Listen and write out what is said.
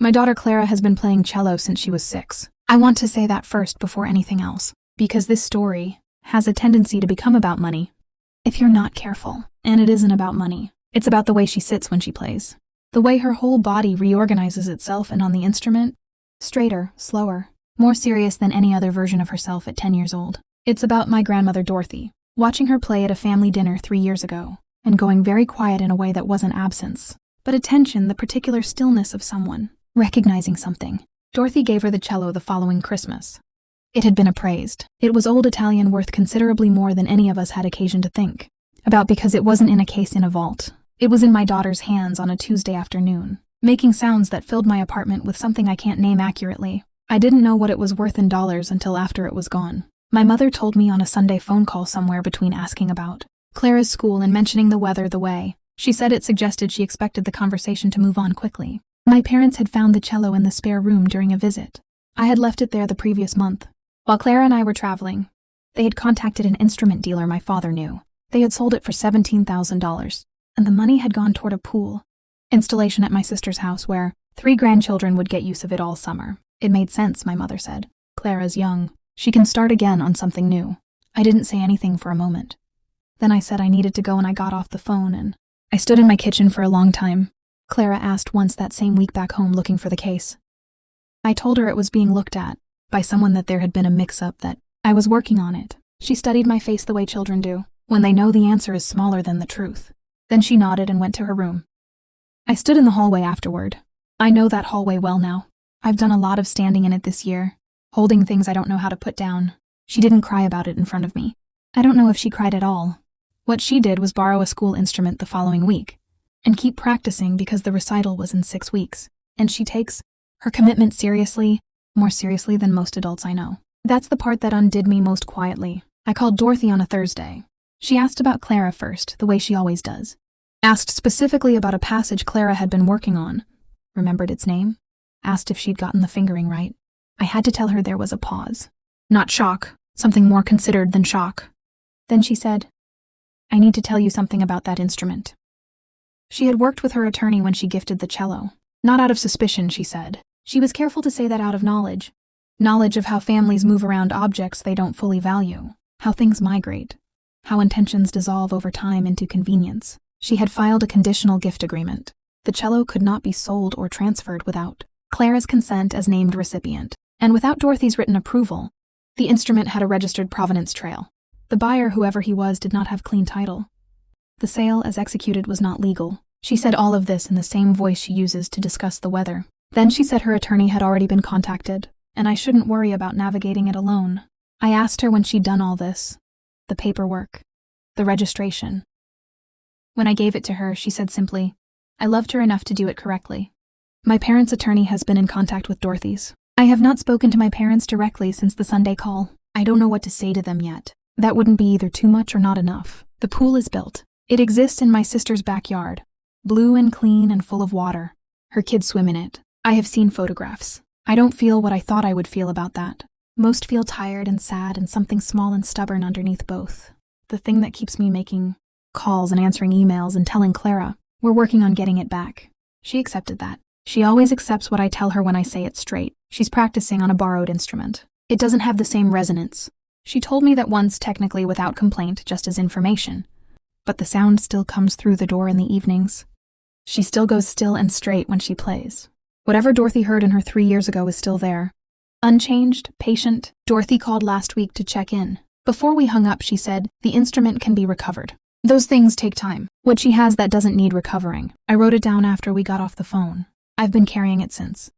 My daughter Clara has been playing cello since she was 6. I want to say that first before anything else, because this story has a tendency to become about money. If you're not careful, and it isn't about money, it's about the way she sits when she plays. The way her whole body reorganizes itself and on the instrument, straighter, slower, more serious than any other version of herself at 10 years old. It's about my grandmother Dorothy, watching her play at a family dinner 3 years ago, and going very quiet in a way that wasn't absence, but attention, the particular stillness of someone recognizing something. Dorothy gave her the cello the following Christmas. It had been appraised. It was old Italian, worth considerably more than any of us had occasion to think about, because it wasn't in a case in a vault. It was in my daughter's hands on a Tuesday afternoon, making sounds that filled my apartment with something I can't name accurately. I didn't know what it was worth in dollars until after it was gone. My mother told me on a Sunday phone call somewhere between asking about Clara's school and mentioning the weather the way she said it suggested she expected the conversation to move on quickly. My parents had found the cello in the spare room during a visit. I had left it there the previous month. While Clara and I were traveling, they had contacted an instrument dealer my father knew. They had sold it for $17,000, and the money had gone toward a pool installation at my sister's house where 3 grandchildren would get use of it all summer. It made sense, my mother said. Clara's young. She can start again on something new. I didn't say anything for a moment. Then I said I needed to go, and I got off the phone and I stood in my kitchen for a long time. Clara asked once that same week back home looking for the case. I told her it was being looked at by someone, that there had been a mix-up, that I was working on it. She studied my face the way children do, when they know the answer is smaller than the truth. Then she nodded and went to her room. I stood in the hallway afterward. I know that hallway well now. I've done a lot of standing in it this year, holding things I don't know how to put down. She didn't cry about it in front of me. I don't know if she cried at all. What she did was borrow a school instrument the following week and keep practicing, because the recital was in 6 weeks, and she takes her commitment seriously, more seriously than most adults I know. That's the part that undid me most quietly. I called Dorothy on a Thursday. She asked about Clara first, the way she always does. Asked specifically about a passage Clara had been working on. Remembered its name. Asked if she'd gotten the fingering right. I had to tell her there was a pause. Not shock, something more considered than shock. Then she said, "I need to tell you something about that instrument." She had worked with her attorney when she gifted the cello. Not out of suspicion, she said. She was careful to say that out of knowledge. Knowledge of how families move around objects they don't fully value, how things migrate, how intentions dissolve over time into convenience. She had filed a conditional gift agreement. The cello could not be sold or transferred without Clara's consent as named recipient, and without Dorothy's written approval. The instrument had a registered provenance trail. The buyer, whoever he was, did not have clean title. The sale, as executed, was not legal. She said all of this in the same voice she uses to discuss the weather. Then she said her attorney had already been contacted, and I shouldn't worry about navigating it alone. I asked her when she'd done all this, the paperwork, the registration. When I gave it to her, she said simply, "I loved her enough to do it correctly." My parents' attorney has been in contact with Dorothy's. I have not spoken to my parents directly since the Sunday call. I don't know what to say to them yet. That wouldn't be either too much or not enough. The pool is built. It exists in my sister's backyard, blue and clean and full of water. Her kids swim in it. I have seen photographs. I don't feel what I thought I would feel about that. Most feel tired and sad, and something small and stubborn underneath both. The thing that keeps me making calls and answering emails and telling Clara we're working on getting it back. She accepted that. She always accepts what I tell her when I say it straight. She's practicing on a borrowed instrument. It doesn't have the same resonance. She told me that once, technically without complaint, just as information. But the sound still comes through the door in the evenings. She still goes still and straight when she plays. Whatever Dorothy heard in her 3 years ago is still there. Unchanged, patient. Dorothy called last week to check in. Before we hung up, she said, the instrument can be recovered. Those things take time. What she has that doesn't need recovering. I wrote it down after we got off the phone. I've been carrying it since.